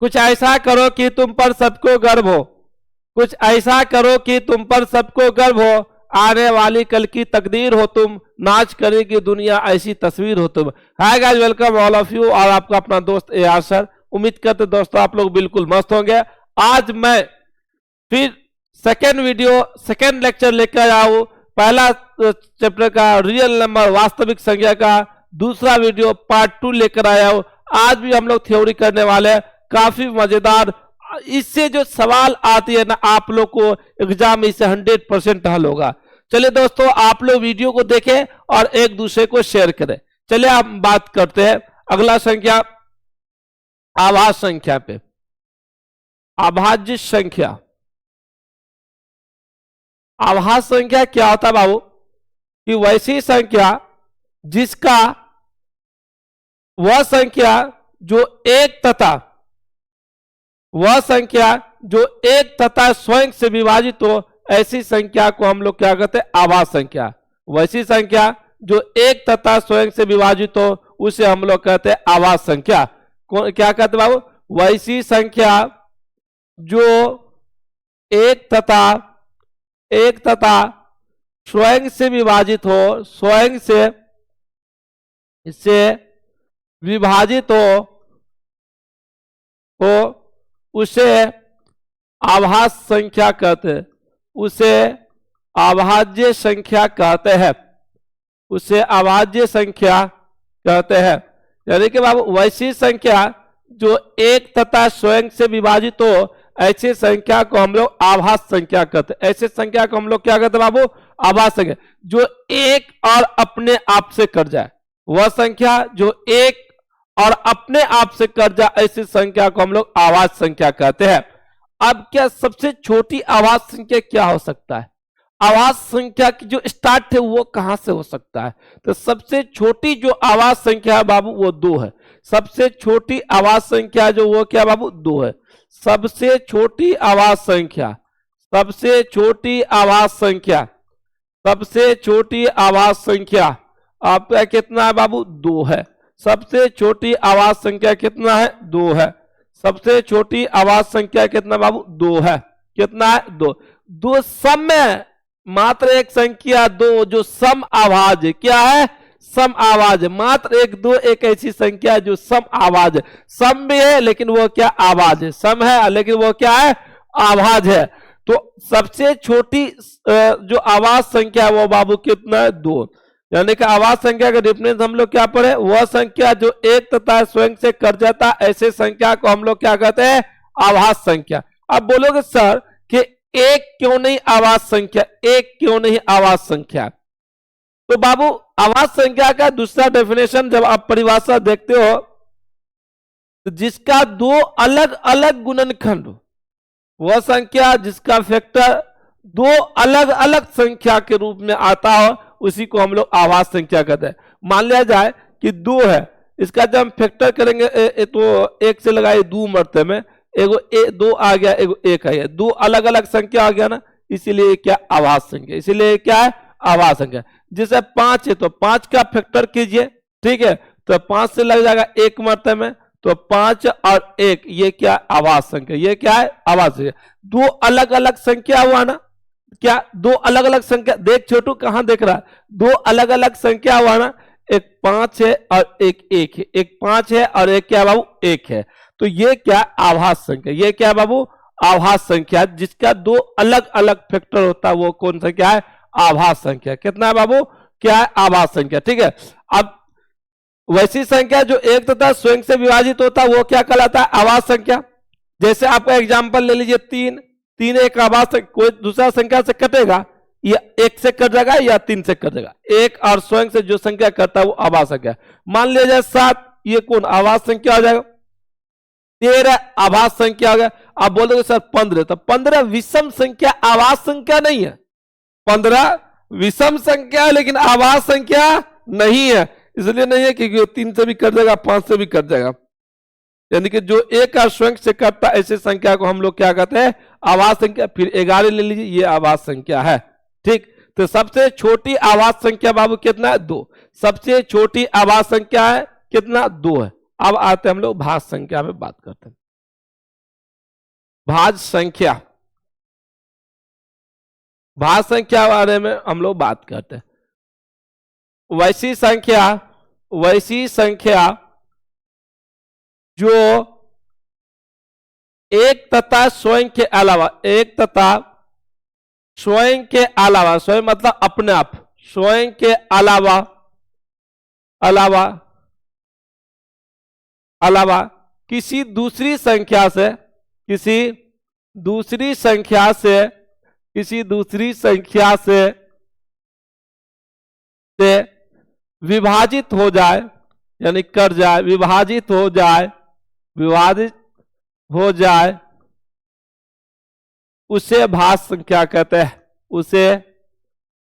कुछ ऐसा करो कि तुम पर सबको गर्व हो, कुछ ऐसा करो कि तुम पर सबको गर्व हो, आने वाली कल की तकदीर हो तुम, नाच करेगी दुनिया ऐसी तस्वीर हो तुम। Hi guys, welcome all of you, और आपका अपना दोस्त AR सर। उम्मीद करते दोस्तों आप लोग बिल्कुल मस्त होंगे। आज मैं फिर सेकेंड लेक्चर लेकर आया हूं। पहला चैप्टर का रियल नंबर वास्तविक संख्या का दूसरा वीडियो पार्ट 2 लेकर आया हूं। आज भी हम लोग थ्योरी करने वाले हैं, काफी मजेदार। इससे जो सवाल आती है ना, आप लोग को एग्जाम में इससे 100% हल होगा। चलिए दोस्तों, आप लोग वीडियो को देखें और एक दूसरे को शेयर करें। चलिए हम बात करते हैं अगला संख्या, आभाज्य संख्या पे। आभाज्य संख्या, आभाज्य संख्या क्या होता है बाबू? कि वैसी संख्या जिसका वह संख्या जो एक तथा वह संख्या जो एक तथा स्वयं से विभाजित हो, ऐसी संख्या को हम लोग क्या कहते हैं? आभाज्य संख्या। वैसी संख्या जो एक तथा स्वयं से विभाजित हो, उसे हम लोग कहते हैं आभाज्य संख्या। क्या कहते हैं बाबू? वैसी संख्या जो एक तथा स्वयं से विभाजित हो, स्वयं से विभाजित हो उसे आभाज्य संख्या कहते हैं, उसे आभाज्य संख्या कहते हैं, उसे आभाज्य संख्या कहते हैं। यानी कि बाबू वैसी संख्या जो एक तथा स्वयं से विभाजित हो, ऐसी संख्या को हम लोग आभाज्य संख्या कहते हैं। ऐसी संख्या को हम लोग क्या कहते हैं बाबू? आभाज्य संख्या। जो एक और अपने आप से कट जाए, वह संख्या जो एक और अपने आप से कट जाए, ऐसी संख्या को हम लोग आभाज्य संख्या कहते हैं। अब क्या सबसे छोटी आभाज्य संख्या क्या हो सकता है? आभाज्य संख्या की जो स्टार्ट है वो कहां से हो सकता है? तो सबसे छोटी जो आभाज्य संख्या है बाबू वो 2 है। सबसे छोटी आभाज्य संख्या जो वो क्या बाबू? 2 है। सबसे छोटी आभाज्य संख्या, सबसे छोटी आभाज्य संख्या, सबसे छोटी आभाज्य संख्या आपका कितना है बाबू? 2 है। सबसे छोटी आभाज्य संख्या कितना है? 2 है। सबसे छोटी आभाज्य संख्या कितना बाबू? 2 है। कितना है? 2। 2 सम में मात्र एक संख्या 2 जो सम आभाज्य, क्या है? सम आभाज्य। मात्र एक 2 एक ऐसी संख्या जो सम आभाज्य, सम भी है लेकिन वो क्या? आभाज्य। सम है लेकिन वो क्या है? आभाज्य है। तो सबसे छोटी जो आभाज्य संख्या है वो बाबू कितना है? 2। यानी कि आभाज्य संख्या का डिफरेंस हम लोग क्या पढ़े? वह संख्या जो एक तथा स्वयं से कट जाता, ऐसे संख्या को हम लोग क्या कहते हैं? आभाज्य संख्या। अब बोलोगे सर कि एक क्यों नहीं आभाज्य संख्या? एक क्यों नहीं आभाज्य संख्या? तो बाबू आभाज्य संख्या का दूसरा डेफिनेशन जब आप परिभाषा देखते हो, तो जिसका 2 अलग अलग गुणनखंड, वह संख्या जिसका फैक्टर 2 अलग अलग संख्या के रूप में आता हो, उसी को हम लोग आभाज्य संख्या कहते हैं। मान लिया जाए कि 2 है, इसका जब हम फैक्टर करेंगे तो 1 से लगाए 2 मरते में, एगो 2 आ गया, एगो 1 आ गया, 2 अलग अलग संख्या आ गया ना, इसीलिए क्या? आभाज्य संख्या। इसीलिए क्या है? आभाज्य संख्या। जैसे 5 है तो 5 का फैक्टर कीजिए, ठीक है? तो 5 से लग जाएगा 1 मरते में, तो 5 और 1 ये क्या? आभाज्य संख्या। ये क्या है? आभाज्य संख्या। 2 अलग अलग संख्या हुआ ना, क्या? 2 अलग अलग संख्या। देख छोटू कहां देख रहा है? 2 अलग अलग संख्या हुआ ना, एक 5 है और एक 1 है, एक 5 है और एक क्या बाबू? 1 है। तो ये क्या? आभाज्य संख्या। ये क्या बाबू? आभाज्य संख्या। जिसका 2 अलग अलग फैक्टर होता है वो कौन संख्या है? आभाज्य संख्या। कितना है बाबू? क्या है? आभाज्य संख्या। ठीक है। अब वैसी संख्या जो एक तथा स्वयं से विभाजित होता है वो क्या कहलाता है? आभाज्य संख्या। जैसे आपका एग्जाम्पल ले लीजिए 3 एक आभाज्य। कोई दूसरा संख्या से कटेगा, या 1 से कट जाएगा या 3 से कट जाएगा। 1 और स्वयं से जो संख्या करता है वो आभाज्य संख्या। मान लिया जाए 7, ये कौन? आभाज्य संख्या हो जाएगा। 13 आभाज्य संख्या हो गया। आप बोलोगे सर 15, तो 15 विषम संख्या, आभाज्य संख्या नहीं है। 15 विषम संख्या है लेकिन आभाज्य संख्या नहीं है। इसलिए नहीं है क्योंकि 3 से भी कट जाएगा, 5 से भी कट जाएगा। यानी कि जो 1 और स्वयं से कटता है ऐसे संख्या को हम लोग क्या कहते हैं? आभाज्य संख्या। फिर 11 ले लीजिए, ये आभाज्य संख्या है। ठीक। तो सबसे छोटी आभाज्य संख्या बाबू कितना है? 2। सबसे छोटी आभाज्य संख्या है कितना? 2 है। अब आते हैं हम लोग भाज्य संख्या में बात करते हैं। भाज्य संख्या, भाज्य संख्या बारे में हम लोग बात करते हैं। वैसी संख्या जो एक तथा स्वयं के अलावा, एक तथा स्वयं के अलावा, स्वयं मतलब अपने आप, स्वयं के अलावा किसी दूसरी संख्या से, किसी दूसरी संख्या से विभाजित हो जाए, यानी कर जाए, विभाजित हो जाए, उसे भाज्य संख्या कहते हैं, उसे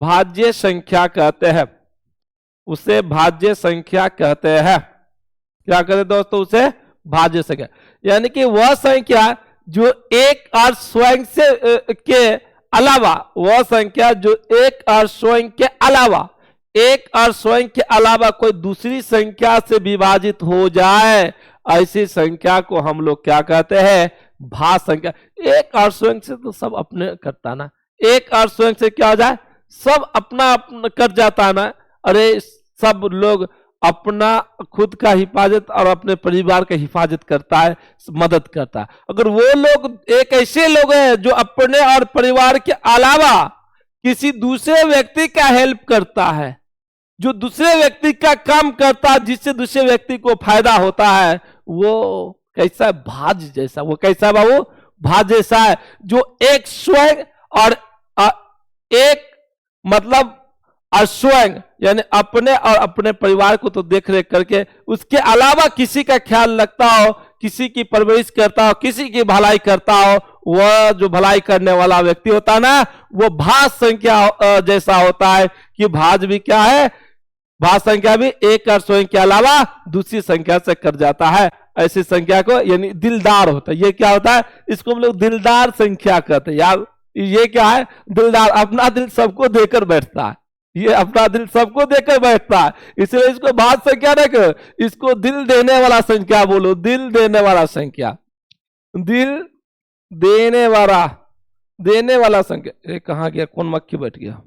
भाज्य संख्या कहते हैं, उसे भाज्य संख्या कहते हैं। क्या कहते हैं दोस्तों? उसे भाज्य संख्या, यानी कि वह संख्या जो एक और स्वयं से के अलावा, वह संख्या जो एक और स्वयं के अलावा, एक और स्वयं के अलावा कोई दूसरी संख्या से विभाजित हो जाए, ऐसी संख्या को हम लोग क्या कहते हैं? भाज्य संख्या। एक और स्वयं से तो सब अपने करता ना, एक और स्वयं से क्या हो जाए? सब अपना कर जाता ना। अरे सब लोग अपना खुद का हिफाजत और अपने परिवार का हिफाजत करता है, मदद करता है। अगर वो लोग एक ऐसे लोग हैं जो अपने और परिवार के अलावा किसी दूसरे व्यक्ति का हेल्प करता है, जो दूसरे व्यक्ति का काम करता है, जिससे दूसरे व्यक्ति को फायदा होता है, वो कैसा? भाज्य जैसा। वो कैसा बाबू? भाज्य जैसा है, जो एक स्वयं और एक मतलब स्वयं, यानी अपने और अपने परिवार को तो देख रेख करके, उसके अलावा किसी का ख्याल रखता हो, किसी की परवरिश करता हो, किसी की भलाई करता हो, वह जो भलाई करने वाला व्यक्ति होता है ना, वो भाज्य संख्या जैसा होता है। कि भाज्य भी क्या है? भाज्य संख्या भी एक और स्वयं के अलावा दूसरी संख्या से कर जाता है, ऐसी संख्या को यानी दिलदार होता है। ये क्या होता है? इसको हम लोग दिलदार संख्या कहते हैं। यार ये क्या है? दिलदार, अपना दिल सबको देकर बैठता है, ये अपना दिल सबको देकर बैठता है, इसलिए इसको भाज्य संख्या नहीं करो, इसको दिल देने वाला संख्या बोलो। दिल देने वाला संख्या, दिल देने वाला संख्या। ये कहाँ गया? कौन मक्खी बैठ गया?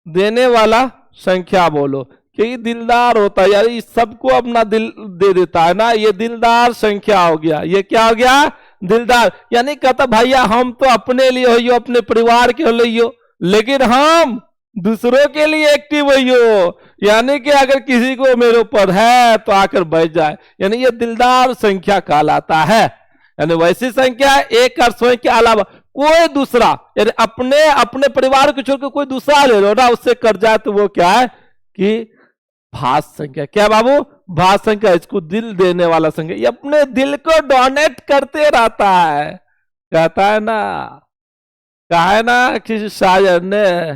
देने वाला संख्या बोलो कि दिलदार होता है, यार इस सबको अपना दिल दे देता है ना, ये दिलदार संख्या हो गया। ये क्या हो गया? दिलदार। यानी कहता भैया हम तो अपने लिए हो, अपने परिवार के लिए हो, लेकिन हम दूसरों के लिए एक्टिव हो, यानी कि अगर किसी को मेरे ऊपर है तो आकर बैठ जाए, यानी ये दिलदार संख्या कहलाता है। यानी वैसी संख्या एक और स्वयं के अलावा कोई दूसरा, यानी अपने परिवार को छोड़कर कोई दूसरा ले लो ना, उससे कर जाए तो वो क्या है? कि भाज्य संख्या। क्या बाबू? भाज्य संख्या। इसको दिल देने वाला संख्या, ये अपने दिल को डोनेट करते रहता है। कहता है ना, कहा है ना किसी शायर ने,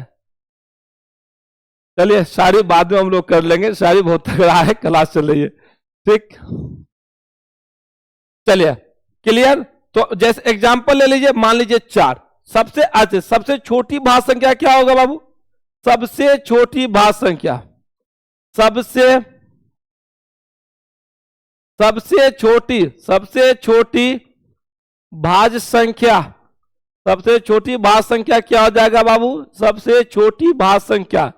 चलिए शायरी बाद में हम लोग कर लेंगे, शायरी बहुत तगड़ा है, क्लास चल रही है, ठीक। चलिए क्लियर। तो जैसे एग्जांपल ले लीजिए, मान लीजिए 4। सबसे छोटी भाज्य संख्या क्या होगा बाबू? सबसे छोटी भाज्य संख्या, सबसे छोटी भाज्य संख्या, सबसे छोटी भाज्य संख्या क्या हो जाएगा बाबू? सबसे छोटी भाज्य संख्या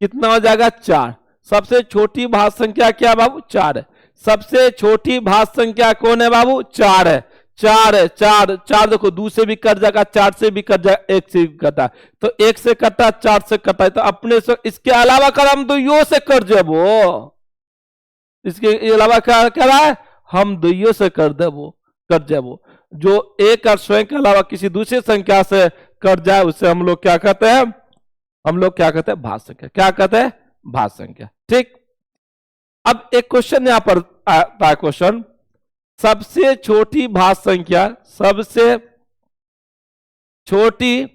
कितना हो जाएगा? 4। सबसे छोटी भाज्य संख्या क्या बाबू? 4 है। सबसे छोटी भाज्य संख्या कौन है बाबू? 4 है। 4 है। 4 देखो, 2 से भी कट जाएगा, 4 से भी कट जाएगा, 1 से भी कटा, तो 1 से कटा, 4 से कटा है, तो अपने से इसके अलावा कर हम दुइयों से कर देबो। इसके अलावा क्या कह रहा है? हम दुइयों से कर देबो। जो एक और स्वयं के अलावा किसी दूसरी संख्या से कट जाए उसे हम लोग क्या कहते हैं? हम लोग क्या कहते हैं? भाज्य संख्या। क्या कहते हैं? भाज्य संख्या। ठीक। अब एक क्वेश्चन यहां पर आता है, क्वेश्चन सबसे छोटी भाज्य संख्या, सबसे छोटी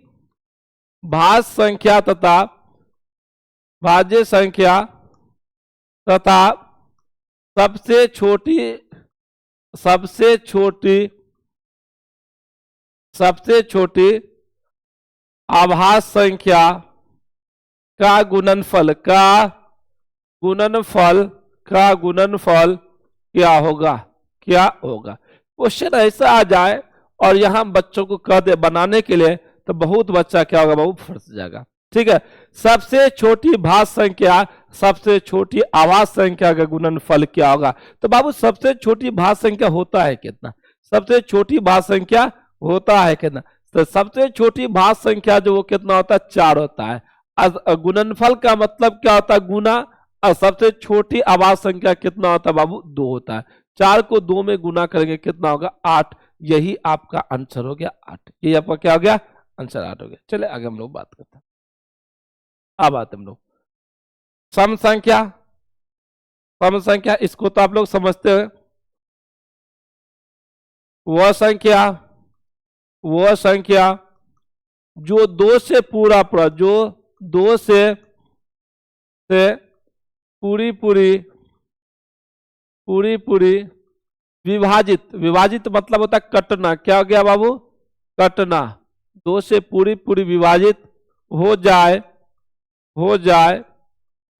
भाज्य संख्या तथा भाज्य संख्या तथा सबसे छोटी आभाज्य संख्या का गुणनफल क्या होगा? क्वेश्चन ऐसा आ जाए और यहाँ बच्चों को कह दे बनाने के लिए, तो बहुत बच्चा क्या होगा बाबू, फंस जाएगा। ठीक है, सबसे छोटी भाज्य संख्या, सबसे छोटी आवाज संख्या का गुणनफल क्या होगा? तो बाबू सबसे छोटी भाज्य संख्या होता है कितना? सबसे छोटी भाज्य संख्या होता है कितना? तो सबसे छोटी भाज्य संख्या जो वो कितना होता है, 4 होता है। गुणनफल का मतलब क्या होता है, गुना। और सबसे छोटी आवाज संख्या कितना होता है बाबू, 2 होता है। 4 को 2 में गुना करेंगे कितना होगा, 8। यही आपका आंसर हो गया 8। ये आपका क्या हो गया, आंसर 8 हो गया। चले आगे हम लोग बात करते हैं। अब आते हम लोग सम संख्या। सम संख्या इसको तो आप लोग समझते हैं। वह संख्या जो 2 से पूरा पूरा, जो 2 से पूरी पूरी विभाजित मतलब होता है कटना। क्या हो गया बाबू, कटना। 2 से पूरी विभाजित हो जाए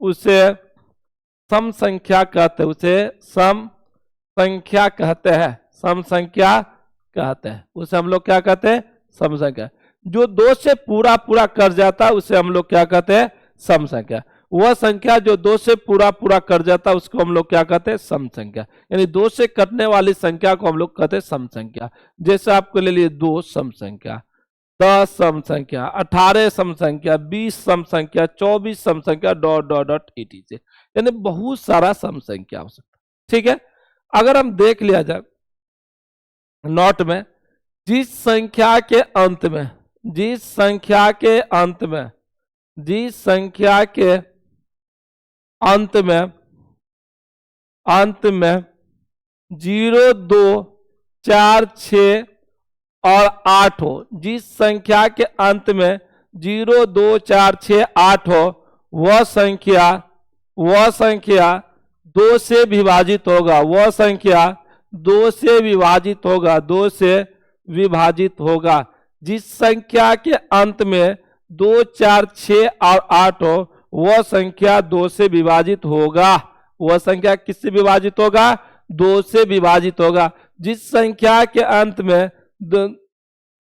उसे सम संख्या कहते हैं। उसे सम संख्या कहते हैं। सम संख्या कहते हैं। उसे हम लोग क्या कहते हैं, सम संख्या। जो 2 से पूरा कर जाता है उसे हम लोग क्या कहते हैं, सम संख्या। वह संख्या जो 2 से पूरा कर जाता है उसको हम लोग क्या कहते हैं, सम संख्या। यानी 2 से कटने वाली संख्या को हम लोग कहते हैं सम संख्या। जैसे आपको ले लिए 2 सम संख्या, 10 सम संख्या, 18 सम संख्या, 20 सम संख्या, 24 सम संख्या, ... etc। यानी बहुत सारा सम संख्या हो सकता है। ठीक है, अगर हम देख लिया जाए नोट में, जिस संख्या के अंत में 0, 2, 4, 6 और 8 हो, जिस संख्या के अंत में 0, 2, 4, 6, 8 हो, वह संख्या 2 से विभाजित होगा। वह संख्या 2 से विभाजित होगा। जिस संख्या के अंत में 2, 4, 6 और 8 हो, वह संख्या 2 से विभाजित होगा। वह संख्या किससे विभाजित होगा, 2 से विभाजित होगा। जिस संख्या के अंत में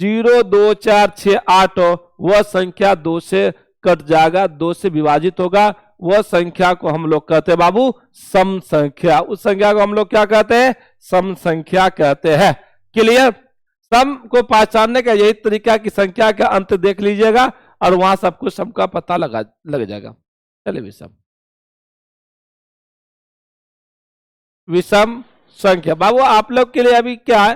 0, 2, 4, 6, 8 हो, वह संख्या 2 से कट जाएगा, 2 से विभाजित होगा। वह संख्या को हम लोग कहते हैं बाबू सम संख्या। उस संख्या को हम लोग क्या कहते हैं, सम संख्या कहते हैं। क्लियर? सम को पहचानने का यही तरीका कि संख्या का अंत देख लीजिएगा और वहां सबको सम का पता लग जाएगा। चलिए विषम संख्या। बाबू आप लोग के लिए अभी क्या है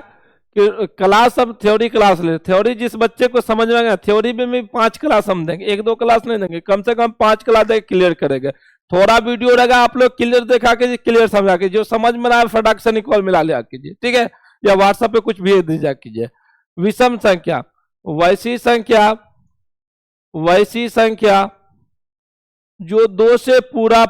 कि क्लास, हम थ्योरी क्लास ले। थ्योरी जिस बच्चे को समझ में आएगा, थ्योरी में भी 5 क्लास हम देंगे, 1-2 क्लास नहीं देंगे, कम से कम 5 क्लास देंगे, क्लियर करेंगे। थोड़ा वीडियो रहेगा, आप लोग क्लियर देखा के क्लियर समझा के, जो समझ में रहा है फटाक से कॉल मिला लिया कीजिए। ठीक है, या व्हाट्सएप पे कुछ भेज दीजिए कीजिए। विषम संख्या वैसी संख्या जो 2 से पूरा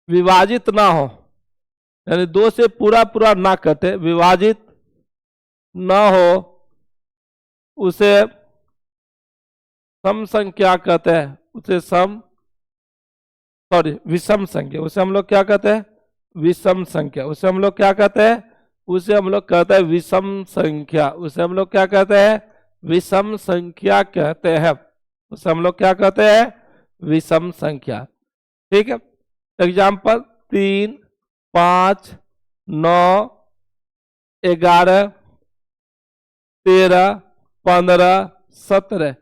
विभाजित ना हो, यानी 2 से पूरा ना कटे, विभाजित ना हो, उसे सम संख्या कहते हैं। विषम संख्या। उसे हम लोग क्या कहते हैं, विषम संख्या। उसे हम लोग क्या कहते हैं, विषम संख्या। उसे हम लोग क्या कहते हैं, विषम संख्या कहते हैं। उसे हम लोग क्या कहते हैं, विषम संख्या। ठीक है, एग्जाम्पल 3, 5, 9, 11, 13, 15, 17... ...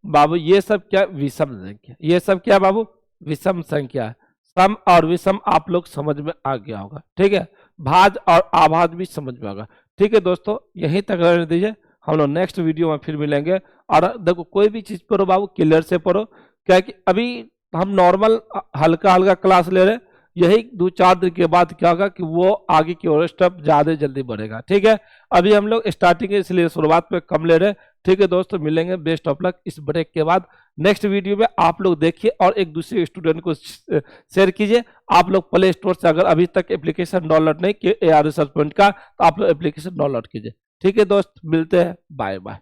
बाबू ये सब क्या, विषम संख्या। ये सब क्या बाबू, विषम संख्या है। सम और विषम आप लोग समझ में आ गया होगा। ठीक है, भाज्य और अभाज्य भी समझ में आएगा। ठीक है दोस्तों, यहीं तक रहने दीजिए, हम लोग नेक्स्ट वीडियो में फिर मिलेंगे। और देखो कोई भी चीज पढ़ो बाबू क्लियर से पढ़ो, क्या कि अभी हम नॉर्मल हल्का क्लास ले रहे, यही 2-4 दिन के बाद क्या होगा कि वो आगे की ओर स्टेप ज्यादा जल्दी बढ़ेगा। ठीक है, अभी हम लोग स्टार्टिंग है इसलिए शुरुआत में कम ले रहे। ठीक है दोस्तों, मिलेंगे, बेस्ट ऑफ लक। इस ब्रेक के बाद नेक्स्ट वीडियो में आप लोग देखिए और एक दूसरे स्टूडेंट को शेयर कीजिए। आप लोग प्ले स्टोर से अगर अभी तक एप्लीकेशन डाउनलोड नहीं किए AR रिसर्च पॉइंट का, तो आप लोग एप्लीकेशन डाउनलोड कीजिए। ठीक है दोस्त, मिलते हैं, बाय बाय।